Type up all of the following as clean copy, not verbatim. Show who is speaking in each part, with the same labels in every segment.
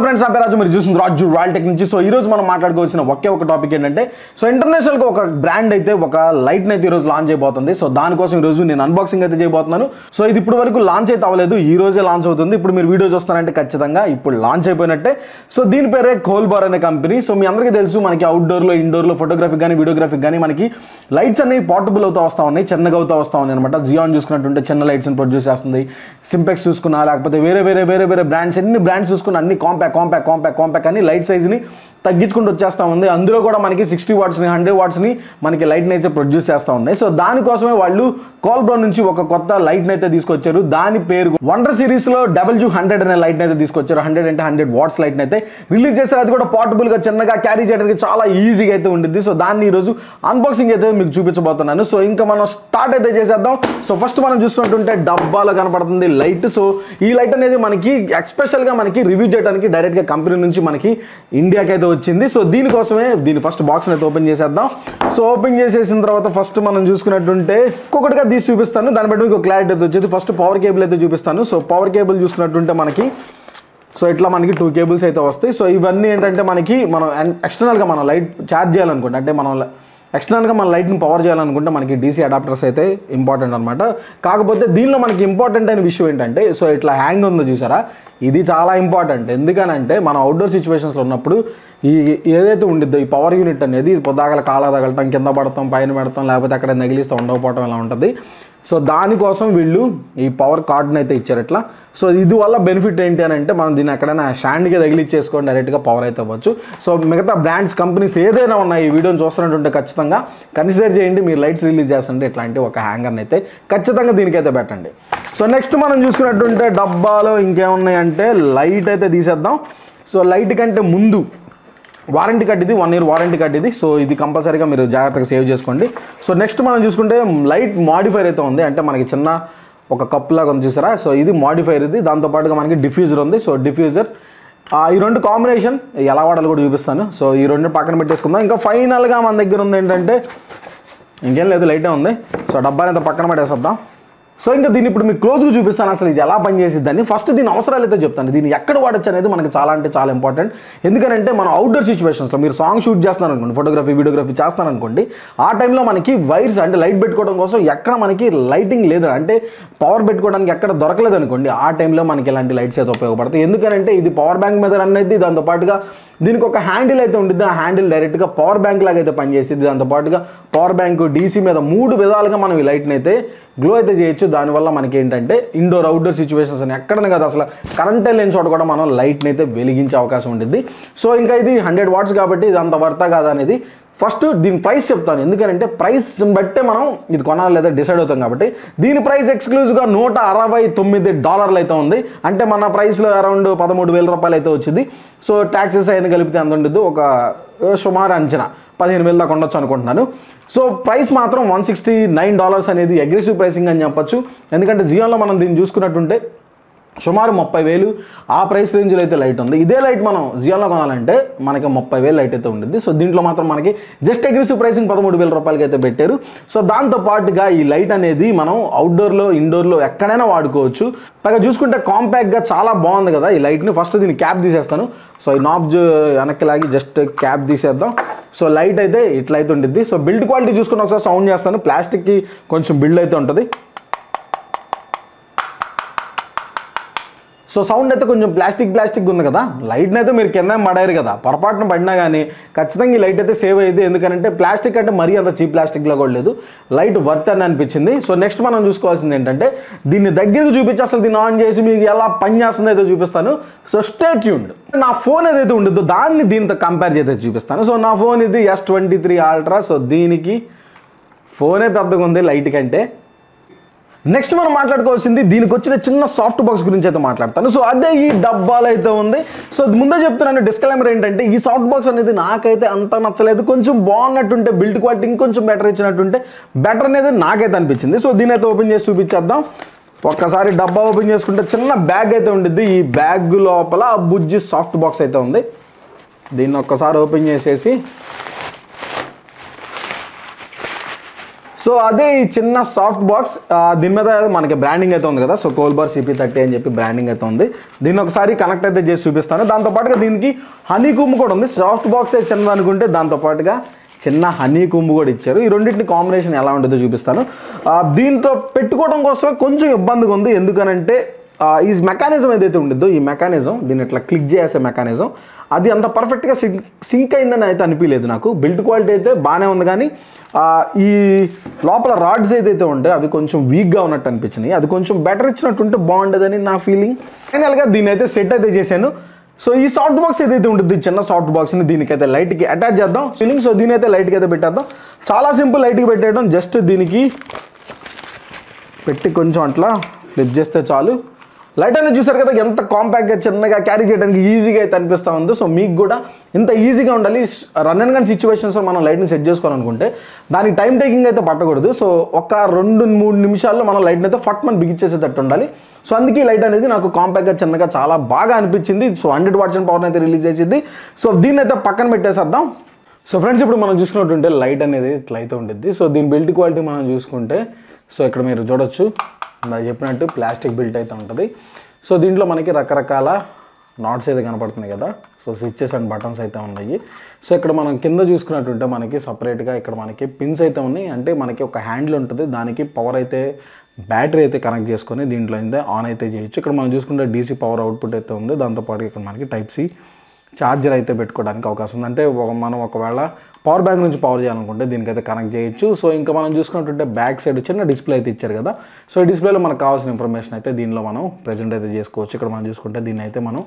Speaker 1: Friends నా పేరు రాజు, మీరు చూస్తుంది రాజు రాయల్ టెక్ నుంచి. సో ఈ రోజు మనం మాట్లాడుకోవాల్సిన ఒకే ఒక టాపిక్ ఏంటంటే, సో ఇంటర్నేషనల్గా ఒక బ్రాండ్ అయితే ఒక లైట్ని అయితే ఈరోజు లాంచ్ అయిపోతుంది. సో దానికోసం ఈరోజు నేను అన్బాక్సింగ్ అయితే చేయబోతున్నాను. సో ఇది ఇప్పుడు వరకు లాంచ్ అయితే అవ్వలేదు, ఈ రోజే లాంచ్ అవుతుంది. ఇప్పుడు మీరు వీడియో చూస్తారంటే ఖచ్చితంగా ఇప్పుడు లాంచ్ అయిపోయినట్టే. సో దీని పేరే కోల్బార్ అనే కంపెనీ. సో మీ అందరికీ తెలుసు, మనకి అవుట్డోర్లో ఇండోర్లో ఫోటోగ్రఫీ కానీ వీడియోగ్రఫీకి కానీ మనకి లైట్స్ అనేవి పోర్టబుల్ అవుతూ వస్తూ ఉన్నాయి, చిన్నగా అవుతూ వస్తూ ఉన్నాయి అనమాట. జియాన్ చూసుకున్నట్టుంటే చిన్న లైట్స్ని ప్రొడ్యూస్ చేస్తుంది. సింపెక్స్ చూసుకున్నా, లేకపోతే వేరే బ్రాండ్స్, ఎన్ని బ్రాండ్స్ చూసుకున్నా అన్ని కాంపాక్ట్ అని లైట్ సైజ్ని తగ్గించుకుంటూ వచ్చేస్తూ ఉంది. అందులో కూడా మనకి 60 వాట్స్ని 100 వాట్స్ని మనకి లైట్ని అయితే ప్రొడ్యూస్ చేస్తూ ఉన్నాయి. సో దానికోసమే వాళ్ళు కోల్బ్రాన్ నుంచి ఒక కొత్త లైట్ని అయితే తీసుకొచ్చారు. దాని పేరు వండర్ సిరీస్లో WU100 అనే లైట్ని అయితే తీసుకొచ్చారు. 100 అంటే 100 వాట్స్ లైట్ని అయితే రిలీజ్ చేస్తారు. అది కూడా పోర్టబుల్గా చిన్నగా క్యారీ చేయడానికి చాలా ఈజీగా అయితే ఉంటుంది. సో దాన్ని ఈరోజు అన్బాక్సింగ్ అయితే మీకు చూపించబోతున్నాను. సో ఇంకా మనం స్టార్ట్ అయితే చేసేద్దాం. సో ఫస్ట్ మనం చూసుకుంటుంటే డబ్బాలో కనపడుతుంది లైట్. సో ఈ లైట్ అనేది మనకి ఎక్స్పెషల్గా మనకి రివ్యూ చేయడానికి డైరెక్ట్గా కంపెనీ నుంచి మనకి ఇండియాకి అయితే వచ్చింది. సో దీనికోసమే దీని ఫస్ట్ బాక్స్ని అయితే ఓపెన్ చేసేద్దాం. సో ఓపెన్ చేసేసిన తర్వాత ఫస్ట్ మనం చూసుకున్నట్టుంటే ఒక్కొక్కటిగా తీసి చూపిస్తాను, దాన్ని బట్టి మీకు క్లారిటీ అయితే వచ్చేది. ఫస్ట్ పవర్ కేబుల్ అయితే చూపిస్తాను. సో పవర్ కేబుల్ చూసుకున్నట్టుంటే మనకి సో ఇట్లా మనకి 2 కేబుల్స్ అయితే వస్తాయి. సో ఇవన్నీ ఏంటంటే మనకి మనం ఎక్స్టర్నల్గా మనం లైట్ ఛార్జ్ చేయాలనుకుంటే, అంటే మనం ఎక్స్టర్నల్గా మన లైట్ని పవర్ చేయాలనుకుంటే మనకి DC అడాప్టర్స్ అయితే ఇంపార్టెంట్ అనమాట. కాకపోతే దీనిలో మనకి ఇంపార్టెంట్ అయిన విషయం ఏంటంటే, సో ఇట్లా హ్యాంగ్ ఉందో చూసారా, ఇది చాలా ఇంపార్టెంట్. ఎందుకనంటే మనం అవుట్డోర్ సిచ్యువేషన్స్లో ఉన్నప్పుడు ఏదైతే ఉండిద్దో ఈ పవర్ యూనిట్ అనేది పొద్దాగల కాళ్ళ తగలటం, కింద పడతాం, పైన పెడతాం, లేకపోతే అక్కడ నగిలిస్తూ ఉండకపోవటం ఇలా ఉంటుంది. సో దానికోసం వీళ్ళు ఈ పవర్ కార్డ్ని అయితే ఇచ్చారు ఇట్లా. సో ఇది వల్ల బెనిఫిట్ ఏంటి అని అంటే, మనం దీన్ని ఎక్కడైనా స్టాండ్గా తగిలిచ్చేసుకొని డైరెక్ట్గా పవర్ అయితే అవ్వచ్చు. సో మిగతా బ్రాండ్స్ కంపెనీస్ ఏదైనా ఉన్నాయి ఈ వీడియోని చూస్తున్నట్టుంటే ఖచ్చితంగా కన్సిడర్ చేయండి. మీరు లైట్స్ రిలీజ్ చేస్తుంటే ఇట్లాంటి ఒక హ్యాంగర్ని అయితే ఖచ్చితంగా దీనికైతే పెట్టండి. సో నెక్స్ట్ మనం చూసుకున్నట్టుంటే డబ్బాలో ఇంకేమున్నాయంటే లైట్ అయితే తీసేద్దాం. సో లైట్ కంటే ముందు వారంటీ కార్డ్, ఇది 1 year వారంటీ కార్డ్ ఇది. సో ఇది కంపల్సరీగా మీరు జాగ్రత్తగా సేవ్ చేసుకోండి. సో నెక్స్ట్ మనం చూసుకుంటే లైట్ మాడిఫైర్ అయితే ఉంది, అంటే మనకి చిన్న ఒక కప్ లాగా ఉంది చూసారా. సో ఇది మాడిఫైర్ ఇది. దాంతోపాటుగా మనకి డిఫ్యూజర్ ఉంది. సో డిఫ్యూజర్ ఈ రెండు కాంబినేషన్ ఎలా వాడాలో కూడా చూపిస్తాను. సో ఈ రెండు పక్కన పెట్టేసుకుందాం. ఇంకా ఫైనల్గా మన దగ్గర ఉంది ఏంటంటే ఇంకేం లేదు, లైటే ఉంది. సో డబ్బాని అయితే పక్కన పెట్టేసేద్దాం. సో ఇంకా దీన్ని ఇప్పుడు మీకు క్లోజ్గా చూపిస్తాను, అసలు ఇది ఎలా పనిచేసిద్దని. ఫస్ట్ దీని అవసరాలు అయితే చెప్తాను. దీన్ని ఎక్కడ వాడచ్చు అనేది మనకి చాలా అంటే చాలా ఇంపార్టెంట్. ఎందుకంటే మనం అవుట్డోర్ సిచ్యువేషన్స్లో మీరు సాంగ్ షూట్ చేస్తున్నారు అనుకోండి, ఫోటోగ్రఫీ వీడియోగ్రఫీ చేస్తున్నారు అనుకోండి, ఆ టైంలో మనకి వైర్స్ అంటే లైట్ పెట్టుకోవడం కోసం ఎక్కడ మనకి లైటింగ్ లేదు, అంటే పవర్ పెట్టుకోవడానికి ఎక్కడ దొరకలేదు అనుకోండి, ఆ టైంలో మనకి ఇలాంటి లైట్స్ అయితే ఉపయోగపడతాయి. ఎందుకంటే ఇది పవర్ బ్యాంక్ మీద రన్ అయితే, దాంతోపాటుగా దీనికి ఒక హ్యాండిల్ అయితే ఉంటుంది. ఆ హ్యాండిల్ డైరెక్ట్గా పవర్ బ్యాంక్ లాగా అయితే పనిచేస్తుంది. దాంతోపాటుగా పవర్ బ్యాంక్, DC మీద 3 విధాలుగా మనం ఈ లైట్ని అయితే గ్లో అయితే చేయొచ్చు. దానివల్ల మనకి ఏంటంటే ఇండోర్ అవుట్డోర్ సిచ్యువేషన్స్ అని ఎక్కడనే కదా, అసలు కరెంటే లేని చోట కూడా మనం లైట్ని అయితే వెలిగించే అవకాశం ఉంటుంది. సో ఇంకా ఇది 100 వాట్స్ కాబట్టి ఇది అంత వర్తా కాదా అనేది ఫస్ట్ దీని ప్రైస్ చెప్తాను. ఎందుకంటే ప్రైస్ బట్టే మనం ఇది కొనాలి లేదా డిసైడ్ అవుతాం. కాబట్టి దీని ప్రైస్ ఎక్స్క్లూజివ్గా $169 అయితే ఉంది. అంటే మన ప్రైస్లో అరౌండ్ 13,000 రూపాయలు అయితే వచ్చింది. సో ట్యాక్సెస్ అయినా కలిపితే ఎంత ఉంటుంది, ఒక సుమారు అంచనా 15,000 దాకా ఉండొచ్చు అనుకుంటున్నాను. సో ప్రైస్ మాత్రం $169 అనేది అగ్రెసివ్ ప్రైసింగ్ అని చెప్పొచ్చు. ఎందుకంటే జియోలో మనం దీన్ని చూసుకున్నట్టుంటే సుమారు 30,000 ఆ ప్రైస్ రేంజ్లో అయితే లైట్ ఉంది. ఇదే లైట్ మనం జియోలో కొనాలంటే మనకి 30,000 లైట్ అయితే ఉంటుంది. సో దీంట్లో మాత్రం మనకి జస్ట్ అగ్రెసివ్ ప్రైసింగ్ 13,000 రూపాయలకి అయితే పెట్టారు. సో దాంతోపాటుగా ఈ లైట్ అనేది మనం అవుట్డోర్లో ఇండోర్లో ఎక్కడైనా వాడుకోవచ్చు. పైగా చూసుకుంటే కాంపాక్ట్గా చాలా బాగుంది కదా ఈ లైట్ని. ఫస్ట్ దీన్ని క్యాప్ తీసేస్తాను. సో ఈ నాబ్ వెనక్కి లాగి జస్ట్ క్యాప్ తీసేద్దాం. సో లైట్ అయితే ఇట్లా అయితే ఉంటుంది. సో బిల్డ్ క్వాలిటీ చూసుకుని ఒకసారి సౌండ్ చేస్తాను. ప్లాస్టిక్కి కొంచెం బిల్డ్ అయితే ఉంటుంది. సో సౌండ్ అయితే కొంచెం ప్లాస్టిక్ ఉంది కదా. లైట్ని అయితే మీరు కింద పడారు కదా, పొరపాటున పడినా కానీ ఖచ్చితంగా ఈ లైట్ అయితే సేవ్ అయ్యింది. ఎందుకంటే ప్లాస్టిక్ అంటే మరీ అంత చీప్ ప్లాస్టిక్లో కూడా లేదు, లైట్ వర్త్ అని అనిపించింది. సో నెక్స్ట్ మనం చూసుకోవాల్సింది ఏంటంటే దీన్ని దగ్గరకు చూపించి అసలు దీన్ని ఆన్ చేసి మీకు ఎలా పని చేస్తుందో అయితే చూపిస్తాను. So stay tuned. నా ఫోన్ ఏదైతే ఉంటుందో దాన్ని దీంతో కంపేర్ చేస్తే చూపిస్తాను. సో నా ఫోన్ ఇది S23 Ultra. సో దీనికి ఫోనే పెద్దగా ఉంది లైట్ కంటే. నెక్స్ట్ మనం మాట్లాడుకోవాల్సింది దీనికి వచ్చిన చిన్న సాఫ్ట్ బాక్స్ గురించి అయితే మాట్లాడతాను. సో అదే ఈ డబ్బాలో అయితే ఉంది. సో ముందే చెప్తున్నాను, డిస్క్లైమర్ ఏంటంటే ఈ సాఫ్ట్ బాక్స్ అనేది నాకైతే అంత నచ్చలేదు. కొంచెం బాగున్నట్టుంటే బిల్డ్ క్వాలిటీ ఇంకొంచెం బెటర్ ఇచ్చినట్టుంటే బెటర్ అనేది నాకైతే అనిపించింది. సో దీని అయితే ఓపెన్ చేసి చూపించేద్దాం. ఒక్కసారి డబ్బా ఓపెన్ చేసుకుంటే చిన్న బ్యాగ్ అయితే ఉంటుంది. ఈ బ్యాగ్ లోపల బుజ్జి సాఫ్ట్ బాక్స్ అయితే ఉంది. దీన్ని ఒక్కసారి ఓపెన్ చేసేసి సో అదే ఈ చిన్న సాఫ్ట్ బాక్స్, దీని మీద మనకి బ్రాండింగ్ అయితే ఉంది కదా, సో కోల్బార్ CP30 అని చెప్పి బ్రాండింగ్ అయితే ఉంది. దీన్ని ఒకసారి కనెక్ట్ అయితే చేసి చూపిస్తాను. దాంతోపాటుగా దీనికి హనీ కుంబ్ కూడా ఉంది. సాఫ్ట్ బాక్సే చిన్నది అనుకుంటే దాంతోపాటుగా చిన్న హనీ కుంబ్ కూడా ఇచ్చారు. ఈ రెండింటిని కాంబినేషన్ ఎలా ఉంటుందో చూపిస్తాను. దీంతో పెట్టుకోవడం కోసమే కొంచెం ఇబ్బందిగా ఉంది. ఎందుకనంటే ఈ మెకానిజం ఏదైతే ఉండిద్దో, ఈ మెకానిజం దీన్ని ఇట్లా క్లిక్ చేసే మెకానిజం అది అంత పర్ఫెక్ట్గా సింక్ అయిందని అయితే అనిపించలేదు నాకు. బిల్డ్ క్వాలిటీ అయితే బాగానే ఉంది, కానీ ఈ లోపల రాడ్స్ ఏదైతే ఉంటాయో అవి కొంచెం వీక్గా ఉన్నట్టు అనిపించినాయి. అది కొంచెం బెటర్ ఇచ్చినట్టుంటే బాగుండేదని నా ఫీలింగ్. ఫైనల్గా దీన్ని అయితే సెట్ అయితే చేశాను. సో ఈ సాఫ్ట్ బాక్స్ ఏదైతే ఉంటుంది, చిన్న సాఫ్ట్ బాక్స్ని దీనికైతే లైట్కి అటాచ్ చేద్దాం ఫీలింగ్. సో దీని అయితే లైట్కి అయితే పెట్టేద్దాం. చాలా సింపుల్, లైట్కి పెట్టేయడం. జస్ట్ దీనికి పెట్టి కొంచెం అట్లా ఫ్లిప్ చేస్తే చాలు. లైట్ అనేది చూసారు కదా, ఎంత కాంపాక్ట్గా చిన్నగా క్యారీ చేయడానికి ఈజీగా అయితే అనిపిస్తూ ఉంది. సో మీకు కూడా ఇంత ఈజీగా ఉండాలి. రన్ అండ్ గన్ సిచ్యువేషన్స్లో మనం లైట్ని సెట్ చేసుకోవాలనుకుంటే దానికి టైం టేకింగ్ అయితే పట్టకూడదు. సో ఒక 2-3 నిమిషాల్లో మనం లైట్ని అయితే ఫట్ మనం బిగించేసేటట్టు ఉండాలి. సో అందుకే లైట్ అనేది నాకు కాంపాక్ట్గా చిన్నగా చాలా బాగా అనిపించింది. సో 100 వాట్స్ పవర్ అయితే రిలీజ్ చేసింది. సో దీన్ని అయితే పక్కన పెట్టేసేద్దాం. సో ఫ్రెండ్స్, ఇప్పుడు మనం చూసుకున్నట్టుంటే లైట్ అనేది ఇట్లా అయితే ఉంటుంది. సో దీని బిల్డ్ క్వాలిటీ మనం చూసుకుంటే, సో ఇక్కడ మీరు చూడొచ్చు, నాకు చెప్పినట్టు ప్లాస్టిక్ బిల్ట్ అయితే ఉంటుంది. సో దీంట్లో మనకి రకరకాల నాట్స్ అయితే కనపడుతున్నాయి కదా. సో స్విచ్చెస్ అండ్ బటన్స్ అయితే ఉన్నాయి. సో ఇక్కడ మనం కింద చూసుకున్నట్టుంటే మనకి సపరేట్గా ఇక్కడ మనకి పిన్స్ అయితే ఉన్నాయి. అంటే మనకి ఒక హ్యాండిల్ ఉంటుంది, దానికి పవర్ అయితే బ్యాటరీ అయితే కనెక్ట్ చేసుకొని దీంట్లో అయితే ఆన్ అయితే చేయొచ్చు. ఇక్కడ మనం చూసుకుంటే DC పవర్ అవుట్పుట్ అయితే ఉంది. దాంతోపాటు ఇక్కడ మనకి Type C ఛార్జర్ అయితే పెట్టుకోవడానికి అవకాశం ఉంది. అంటే మనం ఒకవేళ పవర్ బ్యాంక్ నుంచి పవర్ చేయాలనుకుంటే దీనికైతే కనెక్ట్ చేయొచ్చు. సో ఇంకా మనం చూసుకున్నట్టుంటే బ్యాక్ సైడ్ చిన్న డిస్ప్లే అయితే ఇచ్చారు కదా. సో ఈ డిస్ప్లేలో మనకు కావాల్సిన ఇన్ఫర్మేషన్ అయితే దీనిలో మనం ప్రెజెంట్ అయితే చేసుకోవచ్చు. ఇక్కడ మనం చూసుకుంటే దీన్ని అయితే మనం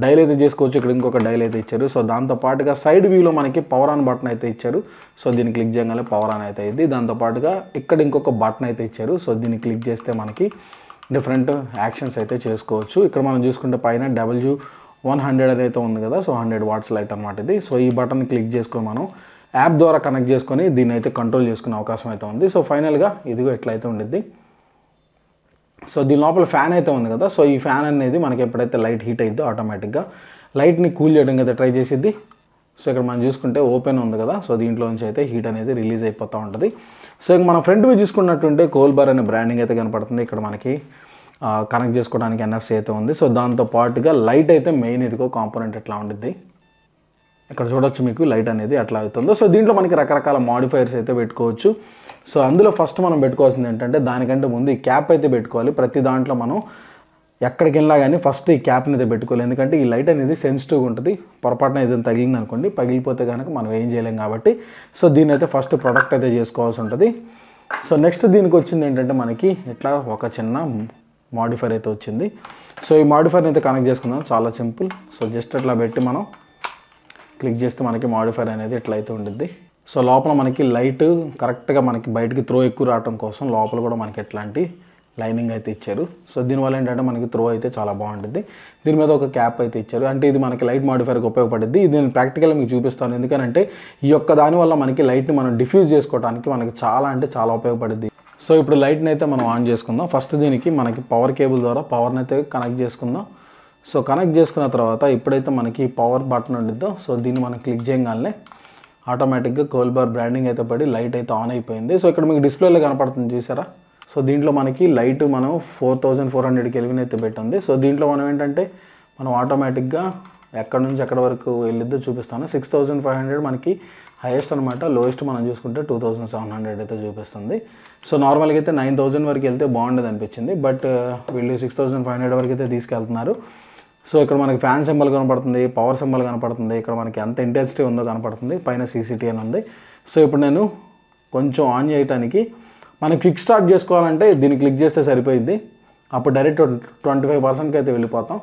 Speaker 1: డైల్ అయితే చేసుకోవచ్చు. ఇక్కడ ఇంకొక డైల్ అయితే ఇచ్చారు. సో దాంతోపాటుగా సైడ్ వ్యూలో మనకి పవర్ ఆన్ బటన్ అయితే ఇచ్చారు. సో దీన్ని క్లిక్ చేయగానే పవర్ ఆన్ అయితే అయింది. దాంతోపాటుగా ఇక్కడ ఇంకొక బటన్ అయితే ఇచ్చారు. సో దీన్ని క్లిక్ చేస్తే మనకి డిఫరెంట్ యాక్షన్స్ అయితే చేసుకోవచ్చు. ఇక్కడ మనం చూసుకుంటే పైన W100 అయితే ఉంది కదా. సో 100 వాట్స్ లైట్ అనమాట ఇది. సో ఈ బటన్ క్లిక్ చేసుకొని మనం యాప్ ద్వారా కనెక్ట్ చేసుకొని దీన్ని అయితే కంట్రోల్ చేసుకునే అవకాశం అయితే ఉంది. సో ఫైనల్గా ఇదిగో ఎట్లయితే ఉండిద్ది. సో దీని లోపల ఫ్యాన్ అయితే ఉంది కదా. సో ఈ ఫ్యాన్ అనేది మనకి ఎప్పుడైతే లైట్ హీట్ అయిద్దో ఆటోమేటిక్గా లైట్ని కూల్ చేయడానికి అయితే ట్రై చేసిద్ది. సో ఇక్కడ మనం చూసుకుంటే ఓపెన్ ఉంది కదా. సో దీంట్లో నుంచి అయితే హీట్ అనేది రిలీజ్ అయిపోతూ ఉంటుంది. సో ఇంక మన ఫ్రంట్ వ్యూ చూసుకున్నట్టుంటే కోల్బార్ అనే బ్రాండింగ్ అయితే కనపడుతుంది. ఇక్కడ మనకి కనెక్ట్ చేసుకోవడానికి NFC అయితే ఉంది. సో దాంతో పాటుగా లైట్ అయితే మెయిన్ ఇదిగో కాంపోనెంట్ ఎట్లా ఉంటుంది ఇక్కడ చూడొచ్చు, మీకు లైట్ అనేది అట్లా అవుతుందో. సో దీంట్లో మనకి రకరకాల మాడిఫైర్స్ అయితే పెట్టుకోవచ్చు. సో అందులో ఫస్ట్ మనం పెట్టుకోవాల్సింది ఏంటంటే దానికంటే ముందు ఈ క్యాప్ అయితే పెట్టుకోవాలి. ప్రతి దాంట్లో మనం ఎక్కడికి వెళ్ళినా కానీ ఫస్ట్ ఈ క్యాప్ని అయితే పెట్టుకోవాలి. ఎందుకంటే ఈ లైట్ అనేది సెన్సిటివ్గా ఉంటుంది. పొరపాటున ఏదైనా తగిలింది అనుకోండి, పగిలిపోతే కనుక మనం ఏం చేయలేం కాబట్టి సో దీన్ని అయితే ఫస్ట్ ప్రొడక్ట్ అయితే చేసుకోవాల్సి ఉంటుంది. సో నెక్స్ట్ దీనికి వచ్చింది ఏంటంటే మనకి ఇట్లా ఒక చిన్న మాడిఫైర్ అయితే వచ్చింది. సో ఈ మాడిఫైర్ని అయితే కనెక్ట్ చేసుకుందాం. చాలా సింపుల్. సో జస్ట్ అట్లా పెట్టి మనం క్లిక్ చేస్తే మనకి మాడిఫైర్ అనేది ఇట్లా అయితే ఉంటుంది. సో లోపల మనకి లైట్ కరెక్ట్గా మనకి బయటికి త్రో ఎక్కువ రావడం కోసం లోపల కూడా మనకి ఎట్లాంటి లైనింగ్ అయితే ఇచ్చారు. సో దీనివల్ల ఏంటంటే మనకి త్రో అయితే చాలా బాగుంటుంది. దీని మీద ఒక క్యాప్ అయితే ఇచ్చారు. అంటే ఇది మనకి లైట్ మాడిఫైర్కి ఉపయోగపడుద్ది. ఇది నేను ప్రాక్టికల్గా మీకు చూపిస్తాను. ఎందుకంటే ఈ యొక్క దానివల్ల మనకి లైట్ని మనం డిఫ్యూజ్ చేసుకోవడానికి మనకి చాలా అంటే చాలా ఉపయోగపడుద్ది. సో ఇప్పుడు లైట్ని అయితే మనం ఆన్ చేసుకుందాం. ఫస్ట్ దీనికి మనకి పవర్ కేబుల్ ద్వారా పవర్ని అయితే కనెక్ట్ చేసుకుందాం. సో కనెక్ట్ చేసుకున్న తర్వాత ఇప్పుడైతే మనకి పవర్ బటన్ ఉండిద్దో సో దీన్ని మనం క్లిక్ చేయగానే ఆటోమేటిక్గా కోల్బార్ బ్రాండింగ్ అయితే పడి లైట్ అయితే ఆన్ అయిపోయింది. సో ఇక్కడ మీకు డిస్ప్లేలో కనపడుతుంది చూసారా. సో దీంట్లో మనకి లైట్ మనం 4400 కెల్విన్ అయితే పెట్టింది. సో దీంట్లో మనం ఏంటంటే మనం ఆటోమేటిక్గా ఎక్కడి నుంచి ఎక్కడి వరకు వెళ్ళిద్దో చూపిస్తాను. 6500 మనకి హైయెస్ట్ అనమాట. లోయెస్ట్ మనం చూసుకుంటే 2700 అయితే చూపిస్తుంది. సో నార్మల్గా అయితే 9000 వరకు వెళ్తే బాగుండేది అనిపించింది. బట్ వీళ్ళు 6500 వరకు అయితే తీసుకెళ్తున్నారు. సో ఇక్కడ మనకి ఫ్యాన్ సింబల్ కనపడుతుంది, పవర్ సింబల్ కనపడుతుంది. ఇక్కడ మనకి ఎంత ఇంటెన్సిటీ ఉందో కనపడుతుంది. పైన CCT అని ఉంది. సో ఇప్పుడు నేను కొంచెం ఆన్ చేయడానికి మనం క్విక్ స్టార్ట్ చేసుకోవాలంటే దీన్ని క్లిక్ చేస్తే సరిపోయింది. అప్పుడు డైరెక్ట్ 25%కి అయితే వెళ్ళిపోతాం.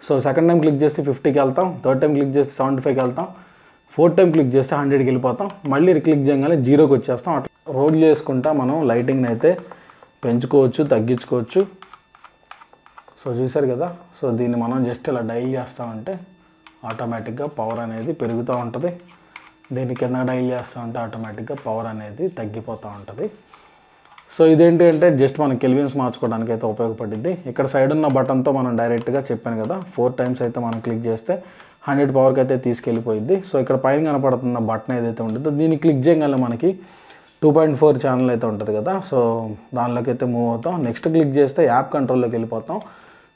Speaker 1: సో సెకండ్ టైం క్లిక్ చేస్తే 50కి వెళ్తాం. థర్డ్ టైం క్లిక్ చేస్తే 75కి వెళ్తాం. ఫోర్త్ టైం క్లిక్ చేస్తే 100కి వెళ్ళిపోతాం. మళ్ళీ క్లిక్ చేయగానే 0కి వచ్చేస్తాం. అట్లా రోల్ చేసుకుంటా మనం లైటింగ్ని అయితే పెంచుకోవచ్చు, తగ్గించుకోవచ్చు. సో చూసారు కదా. సో దీన్ని మనం జస్ట్ ఇలా డైల్ చేస్తామంటే ఆటోమేటిక్గా పవర్ అనేది పెరుగుతూ ఉంటుంది. దీన్ని కింద డైల్ చేస్తామంటే ఆటోమేటిక్గా పవర్ అనేది తగ్గిపోతూ ఉంటుంది. సో ఇదేంటి అంటే జస్ట్ మనం కెల్విన్స్ మార్చుకోవడానికి అయితే ఉపయోగపడుద్ది. ఇక్కడ సైడ్ ఉన్న బటన్తో మనం డైరెక్ట్గా చెప్పాను కదా 4 టైమ్స్ అయితే మనం క్లిక్ చేస్తే 100 పవర్కి అయితే తీసుకెళ్ళిపోయింది. సో ఇక్కడ పైన కనపడుతున్న బటన్ ఏదైతే ఉంటుందో దీన్ని క్లిక్ చేయగానే మనకి 2.4 ఛానల్ అయితే ఉంటుంది కదా. సో దానిలోకి అయితే మూవ్ అవుతాం. నెక్స్ట్ క్లిక్ చేస్తే యాప్ కంట్రోల్లోకి వెళ్ళిపోతాం.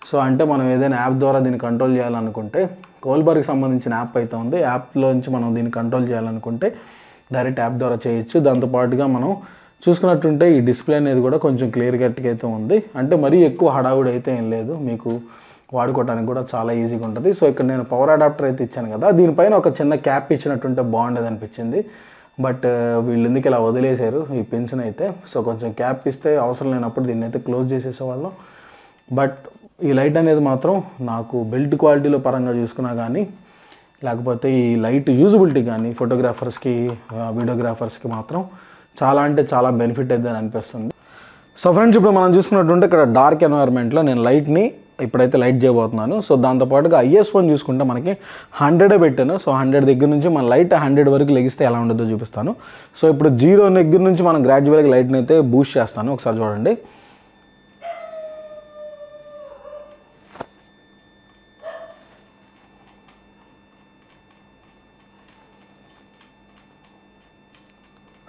Speaker 1: సో అంటే మనం ఏదైనా యాప్ ద్వారా దీన్ని కంట్రోల్ చేయాలనుకుంటే, కోల్బర్గ్కి సంబంధించిన యాప్ అయితే ఉంది. యాప్లోంచి మనం దీన్ని కంట్రోల్ చేయాలనుకుంటే డైరెక్ట్ యాప్ ద్వారా చేయొచ్చు. దాంతోపాటుగా మనం చూసుకున్నట్టుంటే ఈ డిస్ప్లే అనేది కూడా కొంచెం క్లియర్ కట్గా అయితే ఉంది. అంటే మరీ ఎక్కువ హడావుడి అయితే ఏం లేదు, మీకు వాడుకోవడానికి కూడా చాలా ఈజీగా ఉంటుంది. సో ఇక్కడ నేను పవర్ అడాప్టర్ అయితే ఇచ్చాను కదా, దీనిపైన ఒక చిన్న క్యాప్ ఇచ్చినట్టుంటే బాగుండేది అనిపించింది. బట్ వీళ్ళు ఎందుకు ఇలా వదిలేశారు ఈ పిన్స్ని అయితే. సో కొంచెం క్యాప్ ఇస్తే అవసరం లేనప్పుడు దీన్ని అయితే క్లోజ్ చేసేసేవాళ్ళం. బట్ ఈ లైట్ అనేది మాత్రం నాకు బిల్డ్ క్వాలిటీలో పరంగా చూసుకున్నా కానీ, లేకపోతే ఈ లైట్ యూజబిలిటీ కానీ ఫోటోగ్రాఫర్స్కి వీడియోగ్రాఫర్స్కి మాత్రం చాలా అంటే చాలా బెనిఫిట్ అయితే అనిపిస్తుంది. సో ఫ్రెండ్స్, ఇప్పుడు మనం చూసుకున్నట్టుంటే ఇక్కడ డార్క్ ఎన్వైర్న్మెంట్లో నేను లైట్ని ఇప్పుడైతే లైట్ చేయబోతున్నాను. సో దాంతోపాటుగా IS1 చూసుకుంటే మనకి 100 పెట్టాను. సో 100 దగ్గర నుంచి మన లైట్ 100 వరకు లెగిస్తే ఎలా ఉండదో చూపిస్తాను. సో ఇప్పుడు 0 దగ్గర నుంచి మనం గ్రాడ్యువల్గా లైట్ని అయితే బూస్ట్ చేస్తాను. ఒకసారి చూడండి.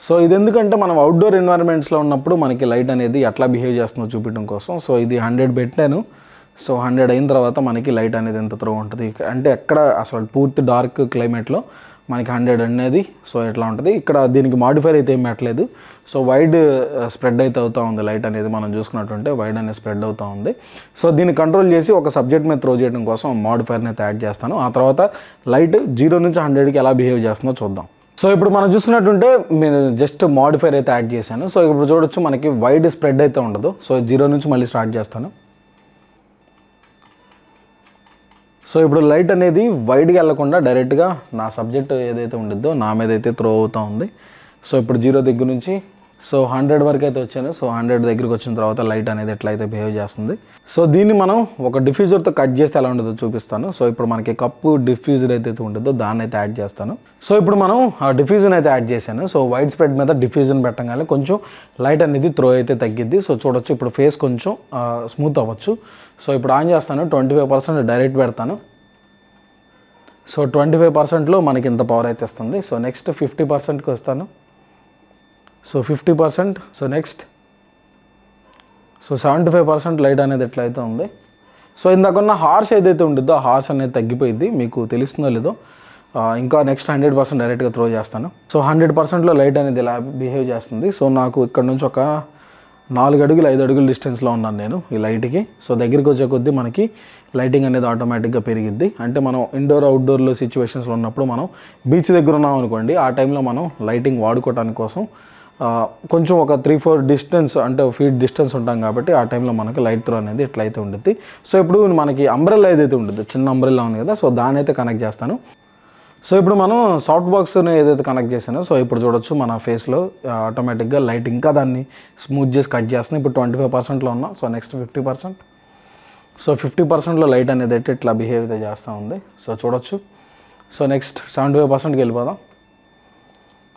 Speaker 1: సో ఇది ఎందుకంటే మనం అవుట్డోర్ ఎన్వైర్న్మెంట్స్లో ఉన్నప్పుడు మనకి లైట్ అనేది ఎట్లా బిహేవ్ చేస్తుందో చూపించడం కోసం. సో ఇది 100 పెట్టాను. సో 100 అయిన తర్వాత మనకి లైట్ అనేది ఎంత త్రో ఉంటుంది అంటే ఎక్కడ అసలు పూర్తి డార్క్ క్లైమేట్లో మనకి 100 అనేది సో ఎట్లా ఉంటుంది. ఇక్కడ దీనికి మాడిఫైర్ అయితే ఏం పెట్టలేదు. సో వైడ్ స్ప్రెడ్ అయితే అవుతూ ఉంది లైట్ అనేది. మనం చూసుకున్నట్టుంటే వైడ్ అనేది స్ప్రెడ్ అవుతూ ఉంది. సో దీన్ని కంట్రోల్ చేసి ఒక సబ్జెక్ట్ మీద త్రో చేయడం కోసం మాడిఫైర్ని అయితే యాడ్ చేస్తాను. ఆ తర్వాత లైట్ 0 నుంచి 100కి ఎలా బిహేవ్ చేస్తుందో చూద్దాం. సో ఇప్పుడు మనం చూసుకున్నట్టుంటే నేను జస్ట్ మాడిఫైర్ అయితే యాడ్ చేశాను. సో ఇప్పుడు చూడొచ్చు మనకి వైడ్ స్ప్రెడ్ అయితే ఉండదు. సో 0 నుంచి మళ్ళీ స్టార్ట్ చేస్తాను. సో ఇప్పుడు లైట్ అనేది వైడ్గా వెళ్లకుండా డైరెక్ట్గా నా సబ్జెక్ట్ ఏదైతే ఉండిద్దో నా మీద అయితే త్రో అవుతూ ఉంది. సో ఇప్పుడు 0 దగ్గర నుంచి సో 100 వరకు అయితే వచ్చాను. సో 100 దగ్గరికి వచ్చిన తర్వాత లైట్ అనేది ఎట్లయితే బిహేవ్ చేస్తుంది. సో దీన్ని మనం ఒక డిఫ్యూజర్తో కట్ చేస్తే ఎలా ఉండదో చూపిస్తాను. సో ఇప్పుడు మనకి కప్పు డిఫ్యూజర్ అయితే ఉంటుందో దాన్ని అయితే యాడ్ చేస్తాను. సో ఇప్పుడు మనం ఆ డిఫ్యూజన్ అయితే యాడ్ చేశాను. సో వైడ్ స్ప్రెడ్ మీద డిఫ్యూజన్ పెట్టగానే కొంచెం లైట్ అనేది త్రో అయితే తగ్గిద్ది. సో చూడొచ్చు ఇప్పుడు ఫేస్ కొంచెం స్మూత్ అవ్వచ్చు. సో ఇప్పుడు ఆన్ చేస్తాను. 25% డైరెక్ట్ పెడతాను. సో 25%లో మనకి ఇంత పవర్ అయితే వస్తుంది. సో నెక్స్ట్ 50%కి వస్తాను. So 50%. So next so 75% light అనేది ఎట్లయితే ఉంది. సో ఇందాకన్నా హార్ష్ ఏదైతే ఉంటుందో ఆ హార్ష్ అనేది తగ్గిపోయింది. మీకు తెలుస్తుందో లేదో. ఇంకా నెక్స్ట్ 100% డైరెక్ట్గా త్రో చేస్తాను. సో 100%లో లైట్ అనేది ఇలా బిహేవ్ చేస్తుంది. సో నాకు ఇక్కడ నుంచి ఒక 4 అడుగులు 5 అడుగుల డిస్టెన్స్లో ఉన్నాను నేను ఈ లైట్కి. సో దగ్గరికి వచ్చే కొద్దీ మనకి లైటింగ్ అనేది ఆటోమేటిక్గా పెరిగిద్ది. అంటే మనం ఇండోర్ అవుట్డోర్లో సిచ్యువేషన్స్లో ఉన్నప్పుడు మనం బీచ్ దగ్గర ఉన్నాం అనుకోండి, ఆ టైంలో మనం లైటింగ్ వాడుకోవడానికి కోసం కొంచెం ఒక 3-4 డిస్టెన్స్ అంటే ఫీట్ డిస్టెన్స్ ఉంటాం కాబట్టి ఆ టైంలో మనకి లైట్ త్రో అనేది ఎట్లయితే ఉంటుంది. సో ఇప్పుడు మనకి అంబ్రెల్లా ఏదైతే ఉంటుందో చిన్న అంబ్రెల్లా ఉంది కదా, సో దాన్ని అయితే కనెక్ట్ చేస్తాను. సో ఇప్పుడు మనం సాఫ్ట్ బాక్స్ని ఏదైతే కనెక్ట్ చేసానో సో ఇప్పుడు చూడొచ్చు మన ఫేస్లో ఆటోమేటిక్గా లైట్ ఇంకా దాన్ని స్మూత్ చేసి కట్ చేస్తుంది. ఇప్పుడు 25%లో ఉన్నాం. So next 50%. సో 50%లో లైట్ అనేది అయితే ఇట్లా బిహేవ్ అయితే చేస్తూ ఉంది. సో చూడొచ్చు. సో నెక్స్ట్ 75%కి వెళ్ళిపోదాం.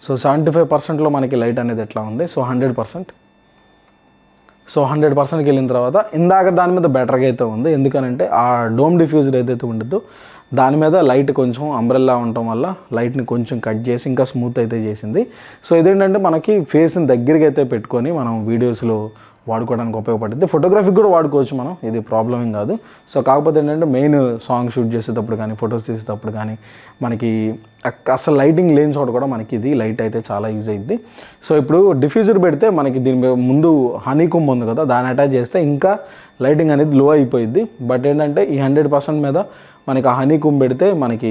Speaker 1: సో 75%లో మనకి లైట్ అనేది ఎట్లా ఉంది. సో 100%. సో 100%కి వెళ్ళిన తర్వాత ఇందాక దాని మీద బెటర్గా అయితే ఉంది. ఎందుకనంటే ఆ డోమ్ డిఫ్యూజర్ ఏదైతే ఉంటుందో దాని మీద లైట్ కొంచెం అంబ్రెల్లా ఉండటం వల్ల లైట్ని కొంచెం కట్ చేసి ఇంకా స్మూత్ అయితే చేసింది. సో ఇదేంటంటే మనకి ఫేస్ని దగ్గరికి అయితే పెట్టుకొని మనం వీడియోస్లో వాడుకోవడానికి ఉపయోగపడుతుంది. ఫోటోగ్రఫీకి కూడా వాడుకోవచ్చు మనం, ఇది ప్రాబ్లం ఏం కాదు. సో కాకపోతే ఏంటంటే మెయిన్ సాంగ్ షూట్ చేసేటప్పుడు కానీ ఫొటోస్ తీసేటప్పుడు కానీ మనకి అసలు లైటింగ్ లేని చోట కూడా మనకి ఇది లైట్ అయితే చాలా యూజ్ అయ్యిద్ది. సో ఇప్పుడు డిఫ్యూజర్ పెడితే మనకి దీని ముందు హనీ కుంబ్ ఉంది కదా, దాన్ని అటాచ్ చేస్తే ఇంకా లైటింగ్ అనేది లో అయిపోయిద్ది. బట్ ఏంటంటే ఈ 100% మీద మనకి ఆ హనీ కుంబ్ పెడితే మనకి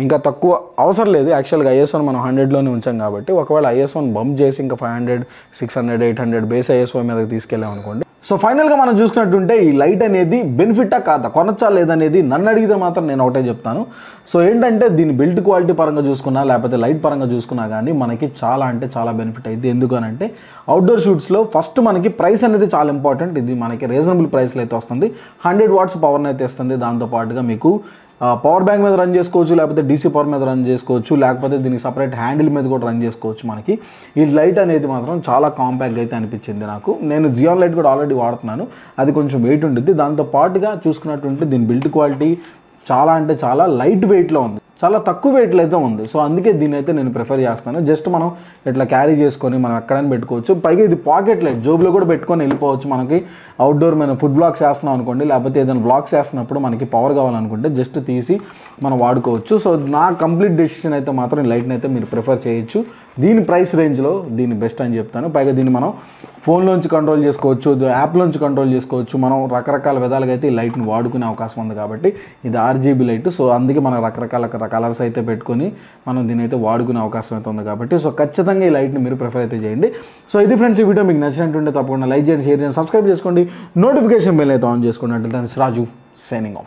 Speaker 1: ఇంకా తక్కువ అవసరం లేదు. యాక్చువల్గా IS1 మనం 100లోనే ఉంచాం కాబట్టి ఒకవేళ IS1 బంప్ చేసి ఇంకా 500, 600, 800 బేస్ ISO మీదకి తీసుకెళ్ళాం అనుకోండి. సో ఫైనల్గా మనం చూసుకున్నట్టుంటే ఈ లైట్ అనేది బెనిఫిట్టా కాదా, కొనచ్చా లేదనేది నన్ను అడిగితే మాత్రం నేను ఒకటే చెప్తాను. సో ఏంటంటే దీని బిల్డ్ క్వాలిటీ పరంగా చూసుకున్నా లేకపోతే లైట్ పరంగా చూసుకున్నా కానీ మనకి చాలా అంటే చాలా బెనిఫిట్ అయింది. ఎందుకనంటే అవుట్డోర్ షూట్స్లో ఫస్ట్ మనకి ప్రైస్ అనేది చాలా ఇంపార్టెంట్. ఇది మనకి రీజనబుల్ ప్రైస్లో అయితే వస్తుంది. 100 వాట్స్ పవర్ని అయితే ఇస్తుంది. దాంతోపాటుగా మీకు పవర్ బ్యాంక్ మీద రన్ చేసుకోవచ్చు, లేకపోతే DC పవర్ మీద రన్ చేసుకోవచ్చు, లేకపోతే దీనికి సపరేట్ హ్యాండిల్ మీద కూడా రన్ చేసుకోవచ్చు. మనకి ఈ లైట్ అనేది మాత్రం చాలా కాంపాక్ట్ అయితే అనిపించింది నాకు. నేను జియాన్ లైట్ కూడా ఆల్రెడీ వాడుతున్నాను, అది కొంచెం వెయిట్ ఉంటుంది. దాంతో పాటుగా చూసుకున్నట్టుంటే దీని బిల్డ్ క్వాలిటీ చాలా అంటే చాలా లైట్ వెయిట్లో ఉంది. చాలా తక్కువ వెయిట్లో అయితే ఉంది. సో అందుకే దీన్ని అయితే నేను ప్రిఫర్ చేస్తాను. జస్ట్ మనం ఇట్లా క్యారీ చేసుకొని మనం ఎక్కడైనా పెట్టుకోవచ్చు. పైగా ఇది పాకెట్ లైట్, జోబులో కూడా పెట్టుకొని వెళ్ళిపోవచ్చు. మనకి అవుట్డోర్ మనం ఫుడ్ బ్లాగ్స్ చేస్తున్నాం అనుకోండి, లేకపోతే ఏదైనా బ్లాగ్స్ చేస్తున్నప్పుడు మనకి పవర్ కావాలనుకుంటే జస్ట్ తీసి మనం వాడుకోవచ్చు. సో నా కంప్లీట్ డెసిషన్ అయితే మాత్రం ఈ లైట్ని అయితే మీరు ప్రిఫర్ చేయొచ్చు. దీని ప్రైస్ రేంజ్లో దీన్ని బెస్ట్ అని చెప్తాను. పైగా దీన్ని మనం ఫోన్లోంచి కంట్రోల్ చేసుకోవచ్చు, యాప్లోంచి కంట్రోల్ చేసుకోవచ్చు. మనం రకరకాల విధాలుగా అయితే ఈ లైట్ని వాడుకునే అవకాశం ఉంది కాబట్టి ఇది RGB లైట్. సో అందుకే మనం రకరకాల కలర్స్ అయితే పెట్టుకొని మనం దీని అయితే వాడుకునే అవకాశం అయితే ఉంది కాబట్టి సో ఖచ్చితంగా ఈ లైట్ని మీరు ప్రిఫర్ అయితే చేయండి. సో ఇది ఫ్రెండ్స్, ఈ వీడియో మీకు నచ్చినట్టుంటే తప్పకుండా లైక్ చేయండి, షేర్ చేయండి, సబ్స్క్రైబ్ చేసుకోండి, నోటిఫికేషన్ బెల్ అయితే ఆన్ చేసుకోండి. అంటే రాజు సైనింగ్ ఆఫ్.